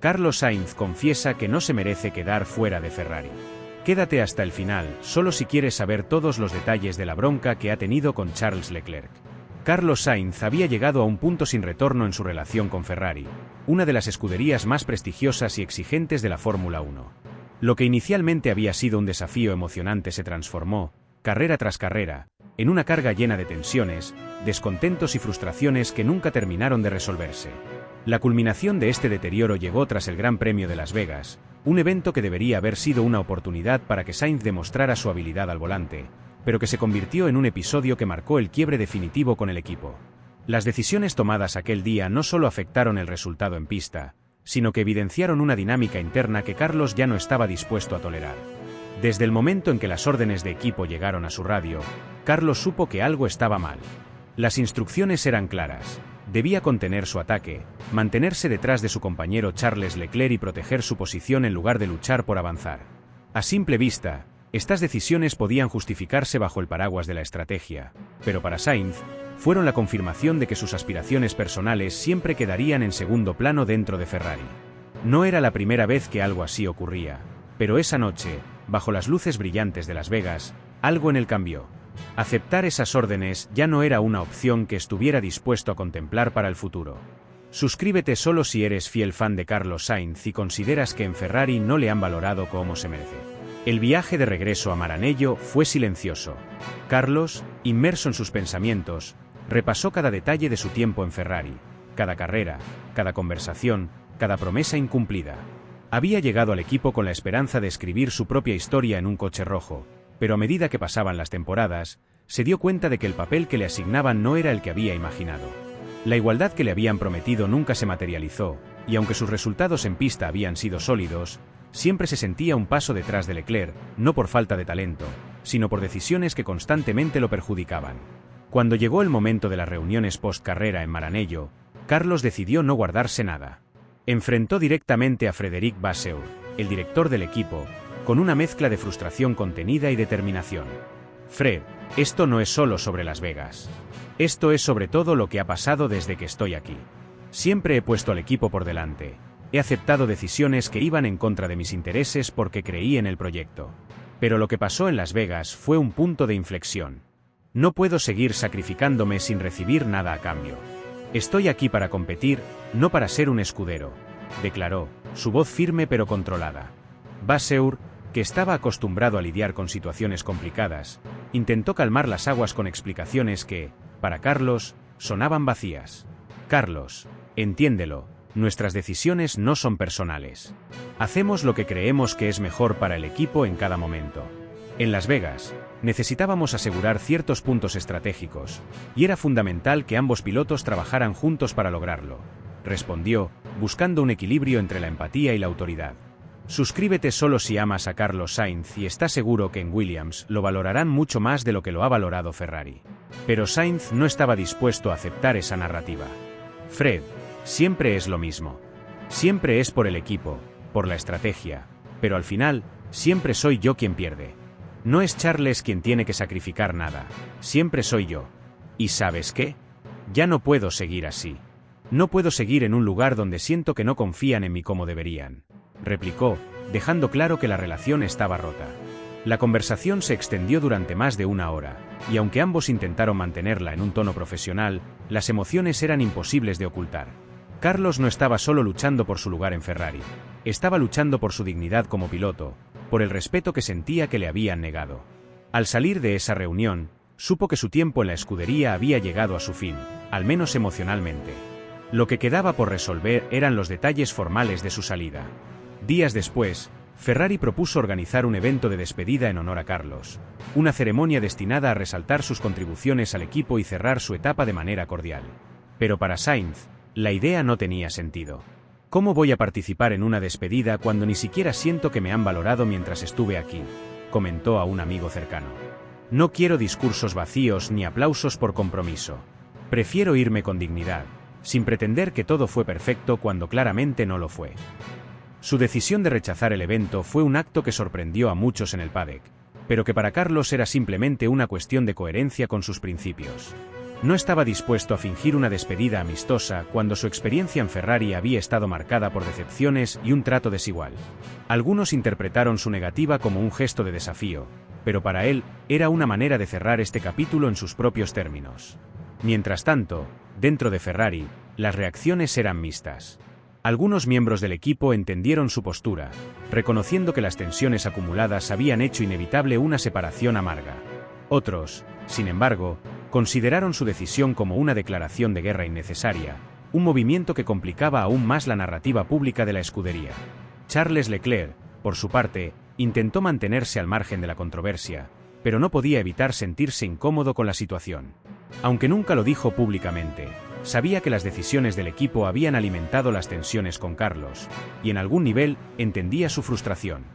Carlos Sainz confiesa que no se merece quedar fuera de Ferrari. Quédate hasta el final, solo si quieres saber todos los detalles de la bronca que ha tenido con Charles Leclerc. Carlos Sainz había llegado a un punto sin retorno en su relación con Ferrari, una de las escuderías más prestigiosas y exigentes de la Fórmula 1. Lo que inicialmente había sido un desafío emocionante se transformó, carrera tras carrera, en una carga llena de tensiones, descontentos y frustraciones que nunca terminaron de resolverse. La culminación de este deterioro llegó tras el Gran Premio de Las Vegas, un evento que debería haber sido una oportunidad para que Sainz demostrara su habilidad al volante, pero que se convirtió en un episodio que marcó el quiebre definitivo con el equipo. Las decisiones tomadas aquel día no solo afectaron el resultado en pista, sino que evidenciaron una dinámica interna que Carlos ya no estaba dispuesto a tolerar. Desde el momento en que las órdenes de equipo llegaron a su radio, Carlos supo que algo estaba mal. Las instrucciones eran claras. Debía contener su ataque, mantenerse detrás de su compañero Charles Leclerc y proteger su posición en lugar de luchar por avanzar. A simple vista, estas decisiones podían justificarse bajo el paraguas de la estrategia, pero para Sainz, fueron la confirmación de que sus aspiraciones personales siempre quedarían en segundo plano dentro de Ferrari. No era la primera vez que algo así ocurría, pero esa noche, bajo las luces brillantes de Las Vegas, algo en él cambió. Aceptar esas órdenes ya no era una opción que estuviera dispuesto a contemplar para el futuro. Suscríbete solo si eres fiel fan de Carlos Sainz y consideras que en Ferrari no le han valorado como se merece. El viaje de regreso a Maranello fue silencioso. Carlos, inmerso en sus pensamientos, repasó cada detalle de su tiempo en Ferrari, cada carrera, cada conversación, cada promesa incumplida. Había llegado al equipo con la esperanza de escribir su propia historia en un coche rojo, pero a medida que pasaban las temporadas, se dio cuenta de que el papel que le asignaban no era el que había imaginado. La igualdad que le habían prometido nunca se materializó, y aunque sus resultados en pista habían sido sólidos, siempre se sentía un paso detrás de Leclerc, no por falta de talento, sino por decisiones que constantemente lo perjudicaban. Cuando llegó el momento de las reuniones post-carrera en Maranello, Carlos decidió no guardarse nada. Enfrentó directamente a Frédéric Vasseur, el director del equipo, con una mezcla de frustración contenida y determinación. Fred, esto no es solo sobre Las Vegas. Esto es sobre todo lo que ha pasado desde que estoy aquí. Siempre he puesto al equipo por delante. He aceptado decisiones que iban en contra de mis intereses porque creí en el proyecto. Pero lo que pasó en Las Vegas fue un punto de inflexión. No puedo seguir sacrificándome sin recibir nada a cambio. Estoy aquí para competir, no para ser un escudero, declaró, su voz firme pero controlada. Vasseur, que estaba acostumbrado a lidiar con situaciones complicadas, intentó calmar las aguas con explicaciones que, para Carlos, sonaban vacías. Carlos, entiéndelo, nuestras decisiones no son personales. Hacemos lo que creemos que es mejor para el equipo en cada momento. En Las Vegas, necesitábamos asegurar ciertos puntos estratégicos, y era fundamental que ambos pilotos trabajaran juntos para lograrlo, respondió, buscando un equilibrio entre la empatía y la autoridad. Suscríbete solo si amas a Carlos Sainz y está seguro que en Williams lo valorarán mucho más de lo que lo ha valorado Ferrari. Pero Sainz no estaba dispuesto a aceptar esa narrativa. Fred, siempre es lo mismo. Siempre es por el equipo, por la estrategia, pero al final, siempre soy yo quien pierde. No es Charles quien tiene que sacrificar nada, siempre soy yo. ¿Y sabes qué? Ya no puedo seguir así. No puedo seguir en un lugar donde siento que no confían en mí como deberían, replicó, dejando claro que la relación estaba rota. La conversación se extendió durante más de una hora, y aunque ambos intentaron mantenerla en un tono profesional, las emociones eran imposibles de ocultar. Carlos no estaba solo luchando por su lugar en Ferrari, estaba luchando por su dignidad como piloto, por el respeto que sentía que le habían negado. Al salir de esa reunión, supo que su tiempo en la escudería había llegado a su fin, al menos emocionalmente. Lo que quedaba por resolver eran los detalles formales de su salida. Días después, Ferrari propuso organizar un evento de despedida en honor a Carlos, una ceremonia destinada a resaltar sus contribuciones al equipo y cerrar su etapa de manera cordial. Pero para Sainz, la idea no tenía sentido. ¿Cómo voy a participar en una despedida cuando ni siquiera siento que me han valorado mientras estuve aquí?, comentó a un amigo cercano. No quiero discursos vacíos ni aplausos por compromiso. Prefiero irme con dignidad, sin pretender que todo fue perfecto cuando claramente no lo fue. Su decisión de rechazar el evento fue un acto que sorprendió a muchos en el paddock, pero que para Carlos era simplemente una cuestión de coherencia con sus principios. No estaba dispuesto a fingir una despedida amistosa cuando su experiencia en Ferrari había estado marcada por decepciones y un trato desigual. Algunos interpretaron su negativa como un gesto de desafío, pero para él, era una manera de cerrar este capítulo en sus propios términos. Mientras tanto, dentro de Ferrari, las reacciones eran mixtas. Algunos miembros del equipo entendieron su postura, reconociendo que las tensiones acumuladas habían hecho inevitable una separación amarga. Otros, sin embargo, consideraron su decisión como una declaración de guerra innecesaria, un movimiento que complicaba aún más la narrativa pública de la escudería. Charles Leclerc, por su parte, intentó mantenerse al margen de la controversia, pero no podía evitar sentirse incómodo con la situación. Aunque nunca lo dijo públicamente, sabía que las decisiones del equipo habían alimentado las tensiones con Carlos, y en algún nivel entendía su frustración.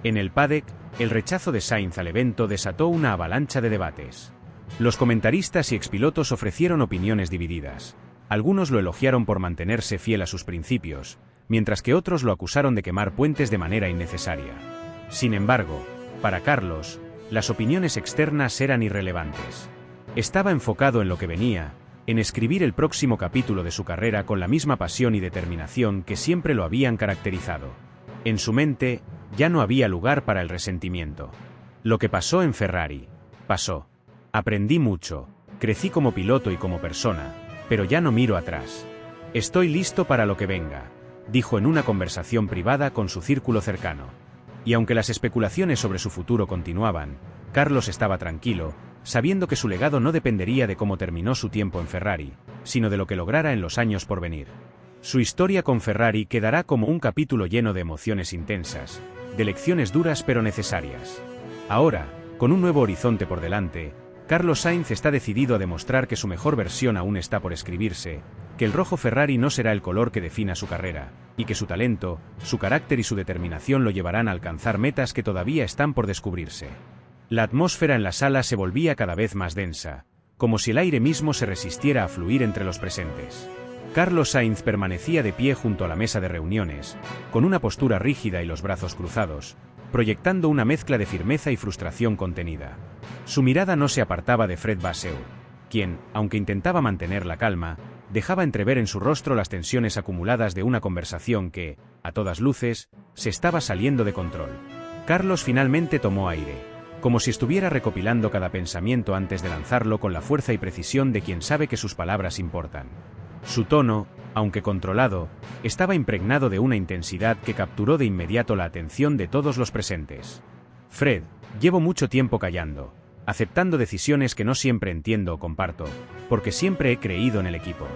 En el paddock, el rechazo de Sainz al evento desató una avalancha de debates. Los comentaristas y expilotos ofrecieron opiniones divididas. Algunos lo elogiaron por mantenerse fiel a sus principios, mientras que otros lo acusaron de quemar puentes de manera innecesaria. Sin embargo, para Carlos, las opiniones externas eran irrelevantes. Estaba enfocado en lo que venía, en escribir el próximo capítulo de su carrera con la misma pasión y determinación que siempre lo habían caracterizado. En su mente, ya no había lugar para el resentimiento. Lo que pasó en Ferrari, pasó. Aprendí mucho, crecí como piloto y como persona, pero ya no miro atrás. Estoy listo para lo que venga, dijo en una conversación privada con su círculo cercano. Y aunque las especulaciones sobre su futuro continuaban, Carlos estaba tranquilo, sabiendo que su legado no dependería de cómo terminó su tiempo en Ferrari, sino de lo que lograra en los años por venir. Su historia con Ferrari quedará como un capítulo lleno de emociones intensas, de lecciones duras pero necesarias. Ahora, con un nuevo horizonte por delante, Carlos Sainz está decidido a demostrar que su mejor versión aún está por escribirse, que el rojo Ferrari no será el color que defina su carrera, y que su talento, su carácter y su determinación lo llevarán a alcanzar metas que todavía están por descubrirse. La atmósfera en la sala se volvía cada vez más densa, como si el aire mismo se resistiera a fluir entre los presentes. Carlos Sainz permanecía de pie junto a la mesa de reuniones, con una postura rígida y los brazos cruzados, proyectando una mezcla de firmeza y frustración contenida. Su mirada no se apartaba de Fred Vasseur, quien, aunque intentaba mantener la calma, dejaba entrever en su rostro las tensiones acumuladas de una conversación que, a todas luces, se estaba saliendo de control. Carlos finalmente tomó aire, como si estuviera recopilando cada pensamiento antes de lanzarlo con la fuerza y precisión de quien sabe que sus palabras importan. Su tono, aunque controlado, estaba impregnado de una intensidad que capturó de inmediato la atención de todos los presentes. Fred, llevo mucho tiempo callando, aceptando decisiones que no siempre entiendo o comparto, porque siempre he creído en el equipo.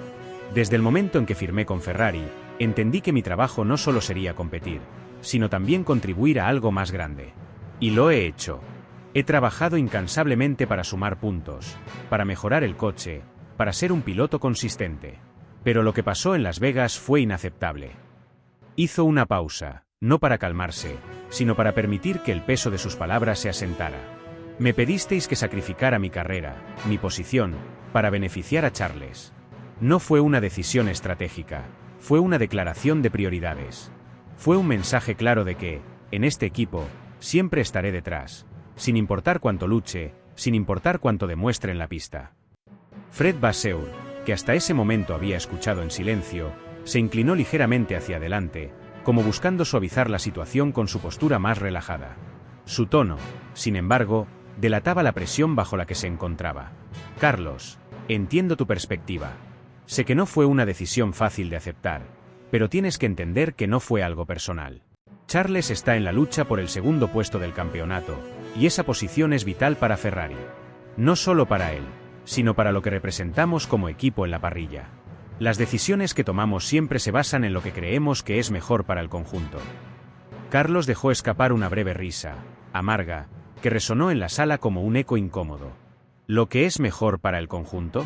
Desde el momento en que firmé con Ferrari, entendí que mi trabajo no solo sería competir, sino también contribuir a algo más grande. Y lo he hecho. He trabajado incansablemente para sumar puntos, para mejorar el coche, para ser un piloto consistente. Pero lo que pasó en Las Vegas fue inaceptable. Hizo una pausa, no para calmarse, sino para permitir que el peso de sus palabras se asentara. Me pedisteis que sacrificara mi carrera, mi posición, para beneficiar a Charles. No fue una decisión estratégica, fue una declaración de prioridades. Fue un mensaje claro de que, en este equipo, siempre estaré detrás, sin importar cuánto luche, sin importar cuánto demuestre en la pista. Fred Vasseur, que hasta ese momento había escuchado en silencio, se inclinó ligeramente hacia adelante, como buscando suavizar la situación con su postura más relajada. Su tono, sin embargo, delataba la presión bajo la que se encontraba. Carlos, entiendo tu perspectiva. Sé que no fue una decisión fácil de aceptar, pero tienes que entender que no fue algo personal. Charles está en la lucha por el segundo puesto del campeonato, y esa posición es vital para Ferrari. No solo para él, sino para lo que representamos como equipo en la parrilla. Las decisiones que tomamos siempre se basan en lo que creemos que es mejor para el conjunto. Carlos dejó escapar una breve risa, amarga, que resonó en la sala como un eco incómodo. ¿Lo que es mejor para el conjunto?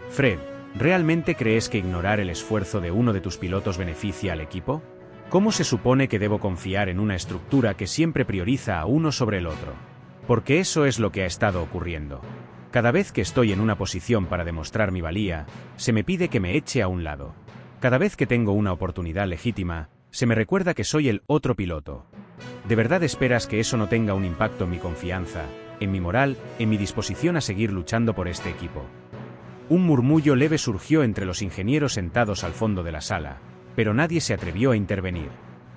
Fred, ¿realmente crees que ignorar el esfuerzo de uno de tus pilotos beneficia al equipo? ¿Cómo se supone que debo confiar en una estructura que siempre prioriza a uno sobre el otro? Porque eso es lo que ha estado ocurriendo. Cada vez que estoy en una posición para demostrar mi valía, se me pide que me eche a un lado. Cada vez que tengo una oportunidad legítima, se me recuerda que soy el otro piloto. ¿De verdad esperas que eso no tenga un impacto en mi confianza, en mi moral, en mi disposición a seguir luchando por este equipo? Un murmullo leve surgió entre los ingenieros sentados al fondo de la sala, pero nadie se atrevió a intervenir.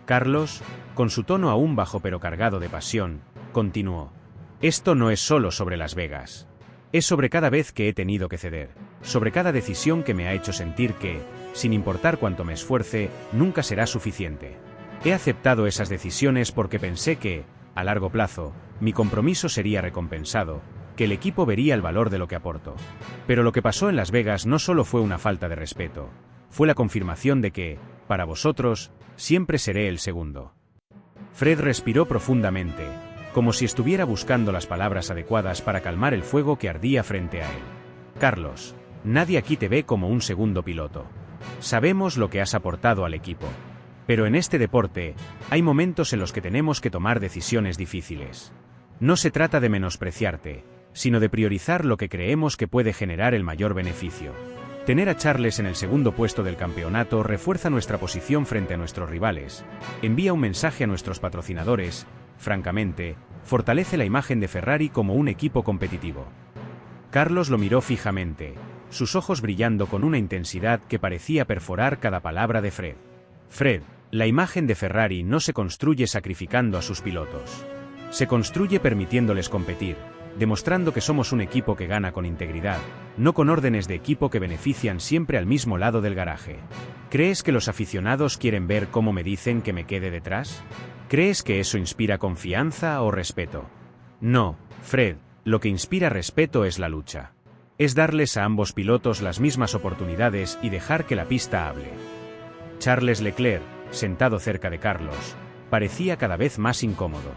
Carlos, con su tono aún bajo pero cargado de pasión, continuó. Esto no es solo sobre Las Vegas. Es sobre cada vez que he tenido que ceder, sobre cada decisión que me ha hecho sentir que, sin importar cuánto me esfuerce, nunca será suficiente. He aceptado esas decisiones porque pensé que, a largo plazo, mi compromiso sería recompensado, que el equipo vería el valor de lo que aporto. Pero lo que pasó en Las Vegas no solo fue una falta de respeto, fue la confirmación de que, para vosotros, siempre seré el segundo. Fred respiró profundamente, como si estuviera buscando las palabras adecuadas para calmar el fuego que ardía frente a él. Carlos, nadie aquí te ve como un segundo piloto. Sabemos lo que has aportado al equipo. Pero en este deporte, hay momentos en los que tenemos que tomar decisiones difíciles. No se trata de menospreciarte, sino de priorizar lo que creemos que puede generar el mayor beneficio. Tener a Charles en el segundo puesto del campeonato refuerza nuestra posición frente a nuestros rivales, envía un mensaje a nuestros patrocinadores, francamente, fortalece la imagen de Ferrari como un equipo competitivo. Carlos lo miró fijamente, sus ojos brillando con una intensidad que parecía perforar cada palabra de Fred. Fred, la imagen de Ferrari no se construye sacrificando a sus pilotos. Se construye permitiéndoles competir, demostrando que somos un equipo que gana con integridad, no con órdenes de equipo que benefician siempre al mismo lado del garaje. ¿Crees que los aficionados quieren ver cómo me dicen que me quede detrás? ¿Crees que eso inspira confianza o respeto? No, Fred, lo que inspira respeto es la lucha. Es darles a ambos pilotos las mismas oportunidades y dejar que la pista hable. Charles Leclerc, sentado cerca de Carlos, parecía cada vez más incómodo.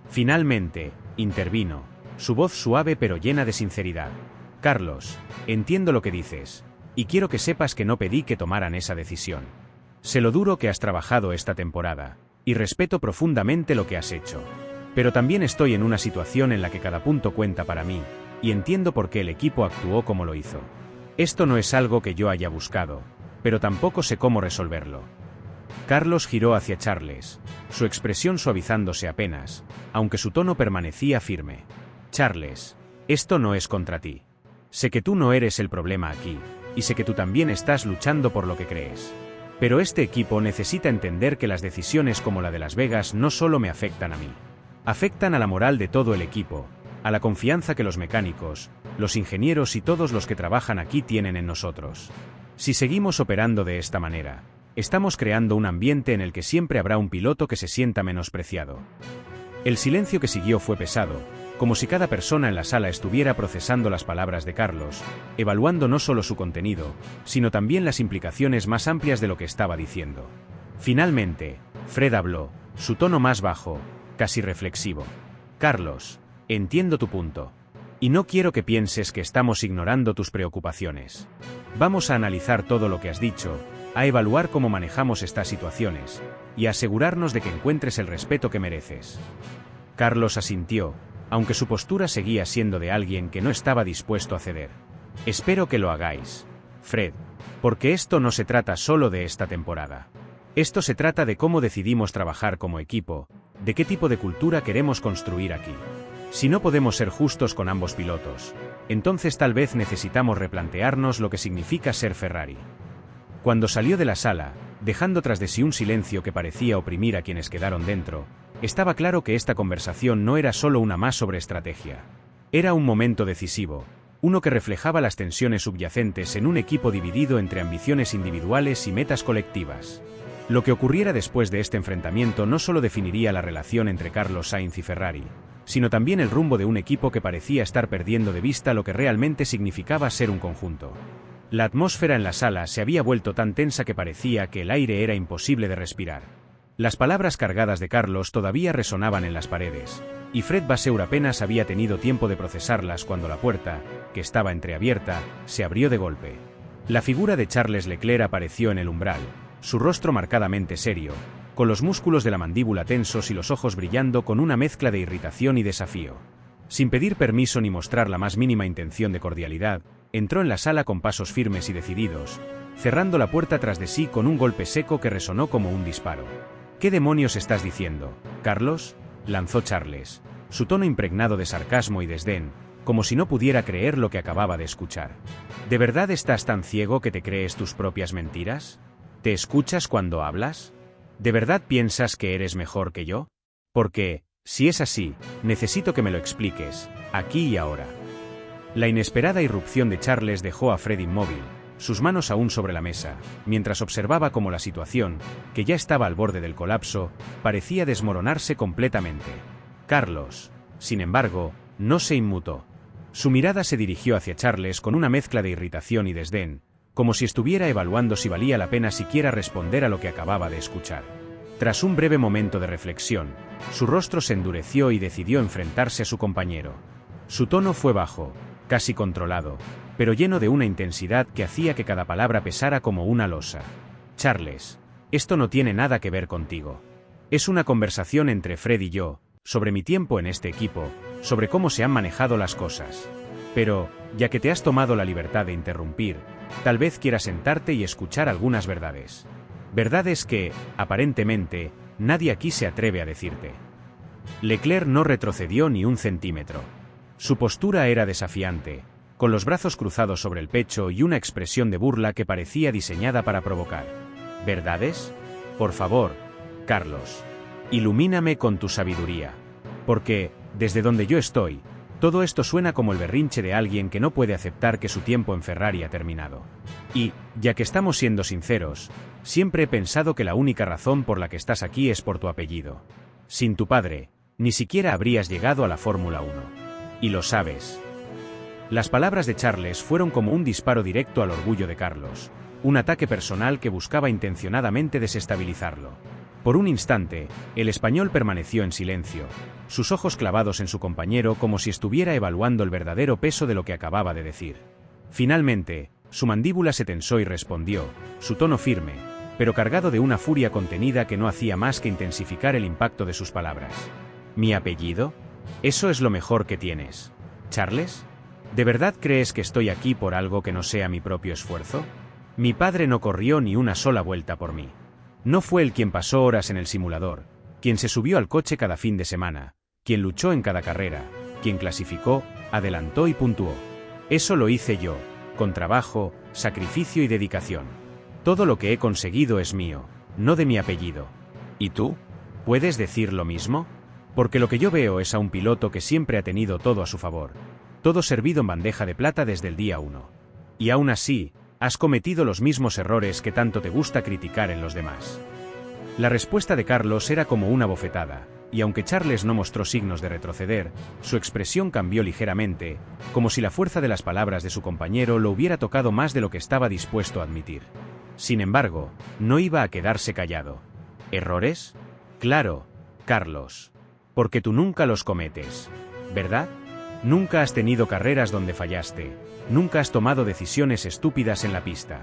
Finalmente, intervino, su voz suave pero llena de sinceridad. Carlos, entiendo lo que dices, y quiero que sepas que no pedí que tomaran esa decisión. Sé lo duro que has trabajado esta temporada, y respeto profundamente lo que has hecho. Pero también estoy en una situación en la que cada punto cuenta para mí, y entiendo por qué el equipo actuó como lo hizo. Esto no es algo que yo haya buscado, pero tampoco sé cómo resolverlo. Carlos giró hacia Charles, su expresión suavizándose apenas, aunque su tono permanecía firme. Charles, esto no es contra ti. Sé que tú no eres el problema aquí, y sé que tú también estás luchando por lo que crees. Pero este equipo necesita entender que las decisiones como la de Las Vegas no solo me afectan a mí. Afectan a la moral de todo el equipo, a la confianza que los mecánicos, los ingenieros y todos los que trabajan aquí tienen en nosotros. Si seguimos operando de esta manera, estamos creando un ambiente en el que siempre habrá un piloto que se sienta menospreciado. El silencio que siguió fue pesado, como si cada persona en la sala estuviera procesando las palabras de Carlos, evaluando no solo su contenido, sino también las implicaciones más amplias de lo que estaba diciendo. Finalmente, Fred habló, su tono más bajo, casi reflexivo. Carlos, entiendo tu punto. Y no quiero que pienses que estamos ignorando tus preocupaciones. Vamos a analizar todo lo que has dicho, a evaluar cómo manejamos estas situaciones, y a asegurarnos de que encuentres el respeto que mereces. Carlos asintió, aunque su postura seguía siendo de alguien que no estaba dispuesto a ceder. Espero que lo hagáis, Fred, porque esto no se trata solo de esta temporada. Esto se trata de cómo decidimos trabajar como equipo, de qué tipo de cultura queremos construir aquí. Si no podemos ser justos con ambos pilotos, entonces tal vez necesitamos replantearnos lo que significa ser Ferrari. Cuando salió de la sala, dejando tras de sí un silencio que parecía oprimir a quienes quedaron dentro, estaba claro que esta conversación no era solo una más sobre estrategia. Era un momento decisivo, uno que reflejaba las tensiones subyacentes en un equipo dividido entre ambiciones individuales y metas colectivas. Lo que ocurriera después de este enfrentamiento no solo definiría la relación entre Carlos Sainz y Ferrari, sino también el rumbo de un equipo que parecía estar perdiendo de vista lo que realmente significaba ser un conjunto. La atmósfera en la sala se había vuelto tan tensa que parecía que el aire era imposible de respirar. Las palabras cargadas de Carlos todavía resonaban en las paredes, y Fred Vasseur apenas había tenido tiempo de procesarlas cuando la puerta, que estaba entreabierta, se abrió de golpe. La figura de Charles Leclerc apareció en el umbral, su rostro marcadamente serio, con los músculos de la mandíbula tensos y los ojos brillando con una mezcla de irritación y desafío. Sin pedir permiso ni mostrar la más mínima intención de cordialidad, entró en la sala con pasos firmes y decididos, cerrando la puerta tras de sí con un golpe seco que resonó como un disparo. ¿Qué demonios estás diciendo, Carlos?, lanzó Charles, su tono impregnado de sarcasmo y desdén, como si no pudiera creer lo que acababa de escuchar. ¿De verdad estás tan ciego que te crees tus propias mentiras? ¿Te escuchas cuando hablas? ¿De verdad piensas que eres mejor que yo? Porque, si es así, necesito que me lo expliques, aquí y ahora. La inesperada irrupción de Charles dejó a Fred inmóvil, sus manos aún sobre la mesa, mientras observaba cómo la situación, que ya estaba al borde del colapso, parecía desmoronarse completamente. Carlos, sin embargo, no se inmutó. Su mirada se dirigió hacia Charles con una mezcla de irritación y desdén, como si estuviera evaluando si valía la pena siquiera responder a lo que acababa de escuchar. Tras un breve momento de reflexión, su rostro se endureció y decidió enfrentarse a su compañero. Su tono fue bajo, casi controlado, pero lleno de una intensidad que hacía que cada palabra pesara como una losa. Charles, esto no tiene nada que ver contigo. Es una conversación entre Fred y yo, sobre mi tiempo en este equipo, sobre cómo se han manejado las cosas. Pero, ya que te has tomado la libertad de interrumpir, tal vez quieras sentarte y escuchar algunas verdades. Verdades que, aparentemente, nadie aquí se atreve a decirte. Leclerc no retrocedió ni un centímetro. Su postura era desafiante, con los brazos cruzados sobre el pecho y una expresión de burla que parecía diseñada para provocar. ¿Verdades? Por favor, Carlos. Ilumíname con tu sabiduría. Porque, desde donde yo estoy, todo esto suena como el berrinche de alguien que no puede aceptar que su tiempo en Ferrari ha terminado. Y, ya que estamos siendo sinceros, siempre he pensado que la única razón por la que estás aquí es por tu apellido. Sin tu padre, ni siquiera habrías llegado a la Fórmula 1. Y lo sabes. Las palabras de Charles fueron como un disparo directo al orgullo de Carlos, un ataque personal que buscaba intencionadamente desestabilizarlo. Por un instante, el español permaneció en silencio, sus ojos clavados en su compañero como si estuviera evaluando el verdadero peso de lo que acababa de decir. Finalmente, su mandíbula se tensó y respondió, su tono firme, pero cargado de una furia contenida que no hacía más que intensificar el impacto de sus palabras. ¿Mi apellido? ¿Eso es lo mejor que tienes, Charles? ¿De verdad crees que estoy aquí por algo que no sea mi propio esfuerzo? Mi padre no corrió ni una sola vuelta por mí. No fue él quien pasó horas en el simulador, quien se subió al coche cada fin de semana, quien luchó en cada carrera, quien clasificó, adelantó y puntuó. Eso lo hice yo, con trabajo, sacrificio y dedicación. Todo lo que he conseguido es mío, no de mi apellido. ¿Y tú? ¿Puedes decir lo mismo? Porque lo que yo veo es a un piloto que siempre ha tenido todo a su favor, todo servido en bandeja de plata desde el día 1. Y aún así, has cometido los mismos errores que tanto te gusta criticar en los demás. La respuesta de Carlos era como una bofetada, y aunque Charles no mostró signos de retroceder, su expresión cambió ligeramente, como si la fuerza de las palabras de su compañero lo hubiera tocado más de lo que estaba dispuesto a admitir. Sin embargo, no iba a quedarse callado. ¿Errores? Claro, Carlos. Porque tú nunca los cometes, ¿verdad? Nunca has tenido carreras donde fallaste, nunca has tomado decisiones estúpidas en la pista.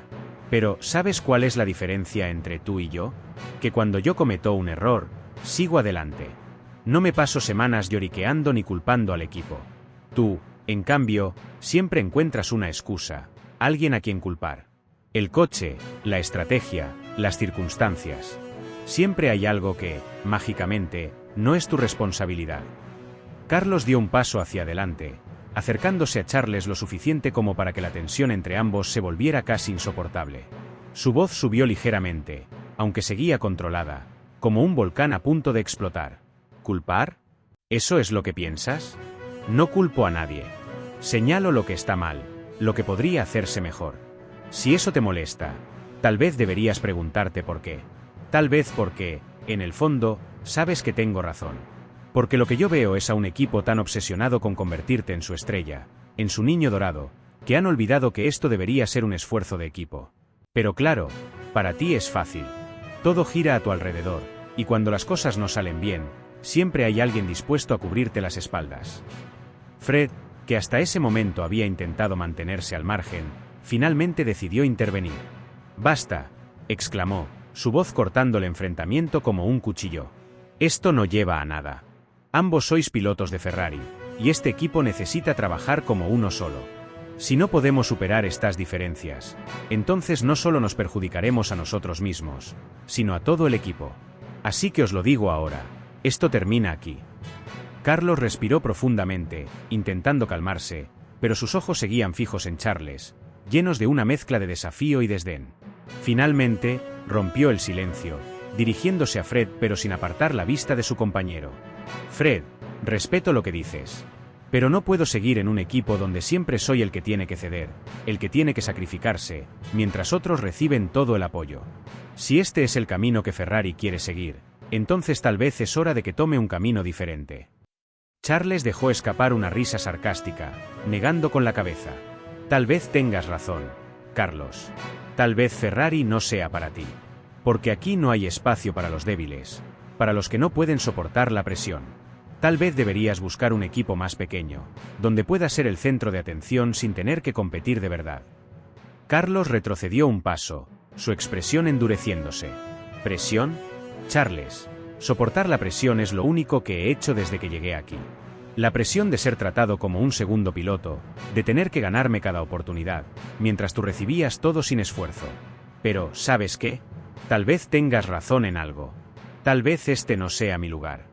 Pero, ¿sabes cuál es la diferencia entre tú y yo? Que cuando yo cometo un error, sigo adelante. No me paso semanas lloriqueando ni culpando al equipo. Tú, en cambio, siempre encuentras una excusa, alguien a quien culpar. El coche, la estrategia, las circunstancias. Siempre hay algo que, mágicamente, no es tu responsabilidad. Carlos dio un paso hacia adelante, acercándose a Charles lo suficiente como para que la tensión entre ambos se volviera casi insoportable. Su voz subió ligeramente, aunque seguía controlada, como un volcán a punto de explotar. ¿Culpar? ¿Eso es lo que piensas? No culpo a nadie. Señalo lo que está mal, lo que podría hacerse mejor. Si eso te molesta, tal vez deberías preguntarte por qué. Tal vez porque, en el fondo, sabes que tengo razón. Porque lo que yo veo es a un equipo tan obsesionado con convertirte en su estrella, en su niño dorado, que han olvidado que esto debería ser un esfuerzo de equipo. Pero claro, para ti es fácil. Todo gira a tu alrededor, y cuando las cosas no salen bien, siempre hay alguien dispuesto a cubrirte las espaldas. Fred, que hasta ese momento había intentado mantenerse al margen, finalmente decidió intervenir. «Basta», exclamó, su voz cortando el enfrentamiento como un cuchillo. «Esto no lleva a nada. Ambos sois pilotos de Ferrari, y este equipo necesita trabajar como uno solo. Si no podemos superar estas diferencias, entonces no solo nos perjudicaremos a nosotros mismos, sino a todo el equipo. Así que os lo digo ahora, esto termina aquí». Carlos respiró profundamente, intentando calmarse, pero sus ojos seguían fijos en Charles, llenos de una mezcla de desafío y desdén. Finalmente, rompió el silencio, dirigiéndose a Fred pero sin apartar la vista de su compañero. Fred, respeto lo que dices. Pero no puedo seguir en un equipo donde siempre soy el que tiene que ceder, el que tiene que sacrificarse, mientras otros reciben todo el apoyo. Si este es el camino que Ferrari quiere seguir, entonces tal vez es hora de que tome un camino diferente. Charles dejó escapar una risa sarcástica, negando con la cabeza. Tal vez tengas razón, Carlos. Tal vez Ferrari no sea para ti. Porque aquí no hay espacio para los débiles, para los que no pueden soportar la presión. Tal vez deberías buscar un equipo más pequeño, donde puedas ser el centro de atención sin tener que competir de verdad. Carlos retrocedió un paso, su expresión endureciéndose. ¿Presión? Charles, soportar la presión es lo único que he hecho desde que llegué aquí. La presión de ser tratado como un segundo piloto, de tener que ganarme cada oportunidad, mientras tú recibías todo sin esfuerzo. Pero, ¿sabes qué? Tal vez tengas razón en algo. Tal vez este no sea mi lugar.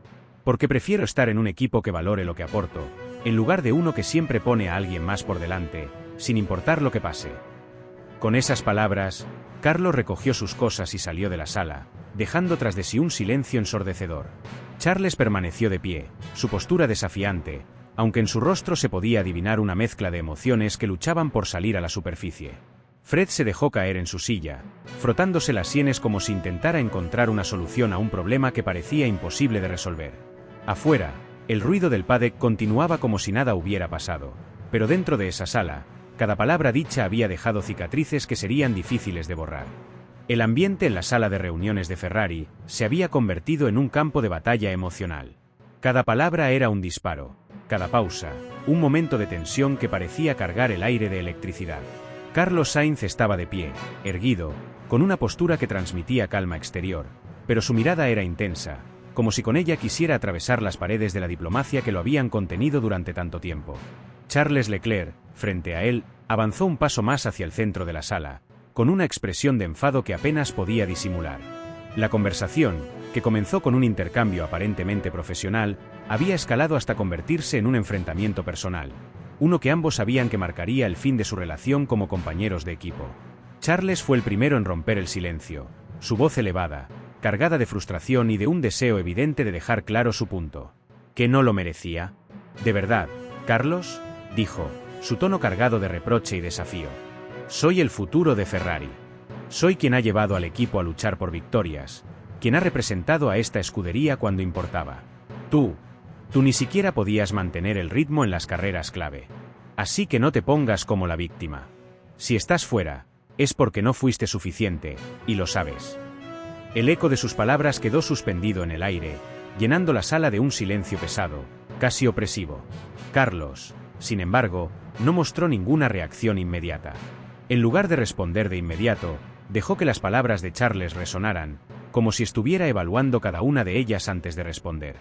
Porque prefiero estar en un equipo que valore lo que aporto, en lugar de uno que siempre pone a alguien más por delante, sin importar lo que pase. Con esas palabras, Carlos recogió sus cosas y salió de la sala, dejando tras de sí un silencio ensordecedor. Charles permaneció de pie, su postura desafiante, aunque en su rostro se podía adivinar una mezcla de emociones que luchaban por salir a la superficie. Fred se dejó caer en su silla, frotándose las sienes como si intentara encontrar una solución a un problema que parecía imposible de resolver. Afuera, el ruido del paddock continuaba como si nada hubiera pasado, pero dentro de esa sala, cada palabra dicha había dejado cicatrices que serían difíciles de borrar. El ambiente en la sala de reuniones de Ferrari se había convertido en un campo de batalla emocional. Cada palabra era un disparo, cada pausa, un momento de tensión que parecía cargar el aire de electricidad. Carlos Sainz estaba de pie, erguido, con una postura que transmitía calma exterior, pero su mirada era intensa, como si con ella quisiera atravesar las paredes de la diplomacia que lo habían contenido durante tanto tiempo. Charles Leclerc, frente a él, avanzó un paso más hacia el centro de la sala, con una expresión de enfado que apenas podía disimular. La conversación, que comenzó con un intercambio aparentemente profesional, había escalado hasta convertirse en un enfrentamiento personal, uno que ambos sabían que marcaría el fin de su relación como compañeros de equipo. Charles fue el primero en romper el silencio, su voz elevada, cargada de frustración y de un deseo evidente de dejar claro su punto. ¿Que no lo merecía? ¿De verdad, Carlos?, dijo, su tono cargado de reproche y desafío. Soy el futuro de Ferrari. Soy quien ha llevado al equipo a luchar por victorias, quien ha representado a esta escudería cuando importaba. Tú ni siquiera podías mantener el ritmo en las carreras clave. Así que no te pongas como la víctima. Si estás fuera, es porque no fuiste suficiente, y lo sabes. El eco de sus palabras quedó suspendido en el aire, llenando la sala de un silencio pesado, casi opresivo. Carlos, sin embargo, no mostró ninguna reacción inmediata. En lugar de responder de inmediato, dejó que las palabras de Charles resonaran, como si estuviera evaluando cada una de ellas antes de responder.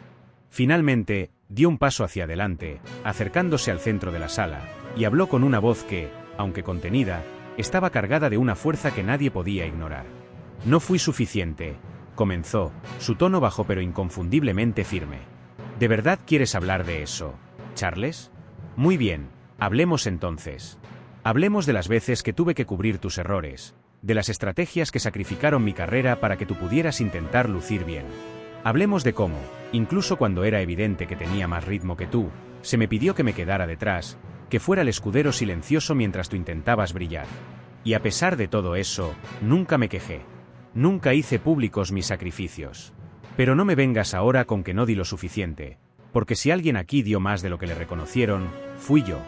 Finalmente, dio un paso hacia adelante, acercándose al centro de la sala, y habló con una voz que, aunque contenida, estaba cargada de una fuerza que nadie podía ignorar. No fui suficiente, comenzó, su tono bajo pero inconfundiblemente firme. ¿De verdad quieres hablar de eso, Charles? Muy bien, hablemos entonces. Hablemos de las veces que tuve que cubrir tus errores, de las estrategias que sacrificaron mi carrera para que tú pudieras intentar lucir bien. Hablemos de cómo, incluso cuando era evidente que tenía más ritmo que tú, se me pidió que me quedara detrás, que fuera el escudero silencioso mientras tú intentabas brillar. Y a pesar de todo eso, nunca me quejé. Nunca hice públicos mis sacrificios. Pero no me vengas ahora con que no di lo suficiente, porque si alguien aquí dio más de lo que le reconocieron, fui yo.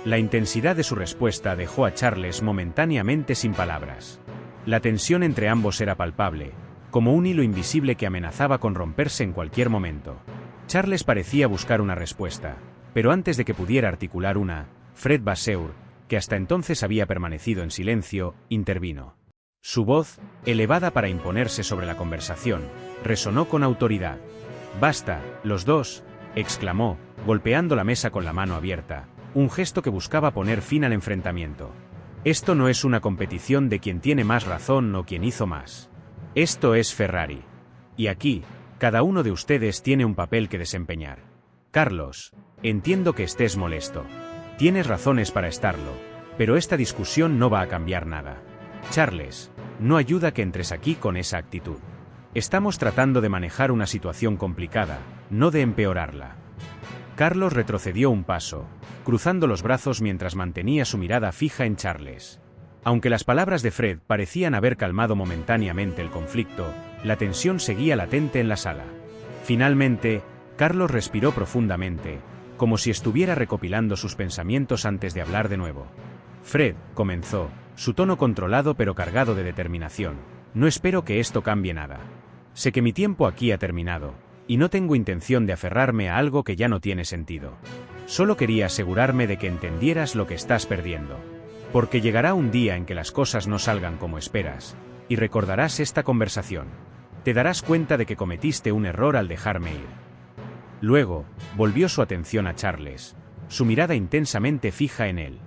La intensidad de su respuesta dejó a Charles momentáneamente sin palabras. La tensión entre ambos era palpable, como un hilo invisible que amenazaba con romperse en cualquier momento. Charles parecía buscar una respuesta, pero antes de que pudiera articular una, Fred Vasseur, que hasta entonces había permanecido en silencio, intervino. Su voz, elevada para imponerse sobre la conversación, resonó con autoridad. «Basta, los dos», exclamó, golpeando la mesa con la mano abierta, un gesto que buscaba poner fin al enfrentamiento. «Esto no es una competición de quien tiene más razón o quien hizo más. Esto es Ferrari. Y aquí, cada uno de ustedes tiene un papel que desempeñar. Carlos, entiendo que estés molesto. Tienes razones para estarlo, pero esta discusión no va a cambiar nada. Charles, no ayuda que entres aquí con esa actitud. Estamos tratando de manejar una situación complicada, no de empeorarla. Carlos retrocedió un paso, cruzando los brazos mientras mantenía su mirada fija en Charles. Aunque las palabras de Fred parecían haber calmado momentáneamente el conflicto, la tensión seguía latente en la sala. Finalmente, Carlos respiró profundamente, como si estuviera recopilando sus pensamientos antes de hablar de nuevo. Fred, comenzó, su tono controlado pero cargado de determinación. No espero que esto cambie nada. Sé que mi tiempo aquí ha terminado, y no tengo intención de aferrarme a algo que ya no tiene sentido. Solo quería asegurarme de que entendieras lo que estás perdiendo. Porque llegará un día en que las cosas no salgan como esperas, y recordarás esta conversación. Te darás cuenta de que cometiste un error al dejarme ir. Luego, volvió su atención a Charles, su mirada intensamente fija en él.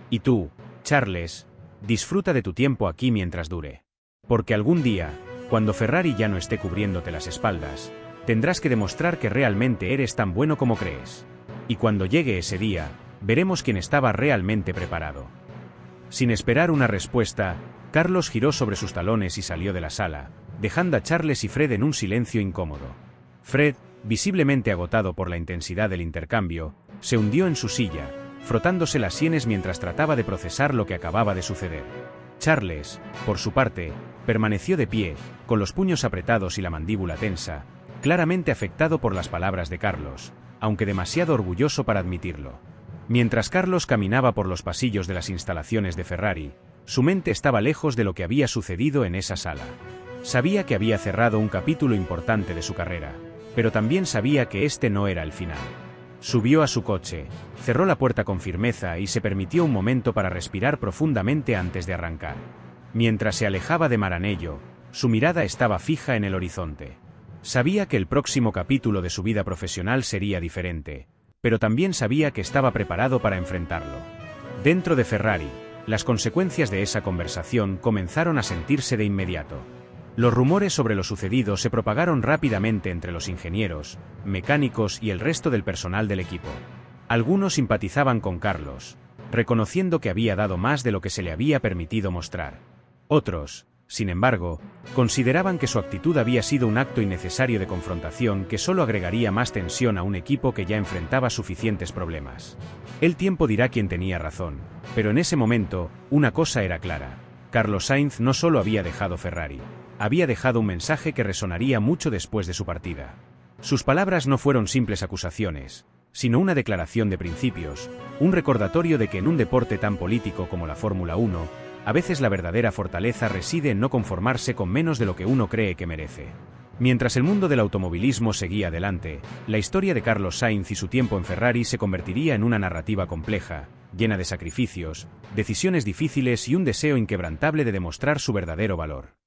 Y tú, Charles, disfruta de tu tiempo aquí mientras dure. Porque algún día, cuando Ferrari ya no esté cubriéndote las espaldas, tendrás que demostrar que realmente eres tan bueno como crees. Y cuando llegue ese día, veremos quién estaba realmente preparado. Sin esperar una respuesta, Carlos giró sobre sus talones y salió de la sala, dejando a Charles y Fred en un silencio incómodo. Fred, visiblemente agotado por la intensidad del intercambio, se hundió en su silla, frotándose las sienes mientras trataba de procesar lo que acababa de suceder. Charles, por su parte, permaneció de pie, con los puños apretados y la mandíbula tensa, claramente afectado por las palabras de Carlos, aunque demasiado orgulloso para admitirlo. Mientras Carlos caminaba por los pasillos de las instalaciones de Ferrari, su mente estaba lejos de lo que había sucedido en esa sala. Sabía que había cerrado un capítulo importante de su carrera, pero también sabía que este no era el final. Subió a su coche, cerró la puerta con firmeza y se permitió un momento para respirar profundamente antes de arrancar. Mientras se alejaba de Maranello, su mirada estaba fija en el horizonte. Sabía que el próximo capítulo de su vida profesional sería diferente, pero también sabía que estaba preparado para enfrentarlo. Dentro de Ferrari, las consecuencias de esa conversación comenzaron a sentirse de inmediato. Los rumores sobre lo sucedido se propagaron rápidamente entre los ingenieros, mecánicos y el resto del personal del equipo. Algunos simpatizaban con Carlos, reconociendo que había dado más de lo que se le había permitido mostrar. Otros, sin embargo, consideraban que su actitud había sido un acto innecesario de confrontación que solo agregaría más tensión a un equipo que ya enfrentaba suficientes problemas. El tiempo dirá quién tenía razón, pero en ese momento, una cosa era clara. Carlos Sainz no solo había dejado Ferrari, había dejado un mensaje que resonaría mucho después de su partida. Sus palabras no fueron simples acusaciones, sino una declaración de principios, un recordatorio de que en un deporte tan político como la Fórmula 1, a veces la verdadera fortaleza reside en no conformarse con menos de lo que uno cree que merece. Mientras el mundo del automovilismo seguía adelante, la historia de Carlos Sainz y su tiempo en Ferrari se convertiría en una narrativa compleja, llena de sacrificios, decisiones difíciles y un deseo inquebrantable de demostrar su verdadero valor.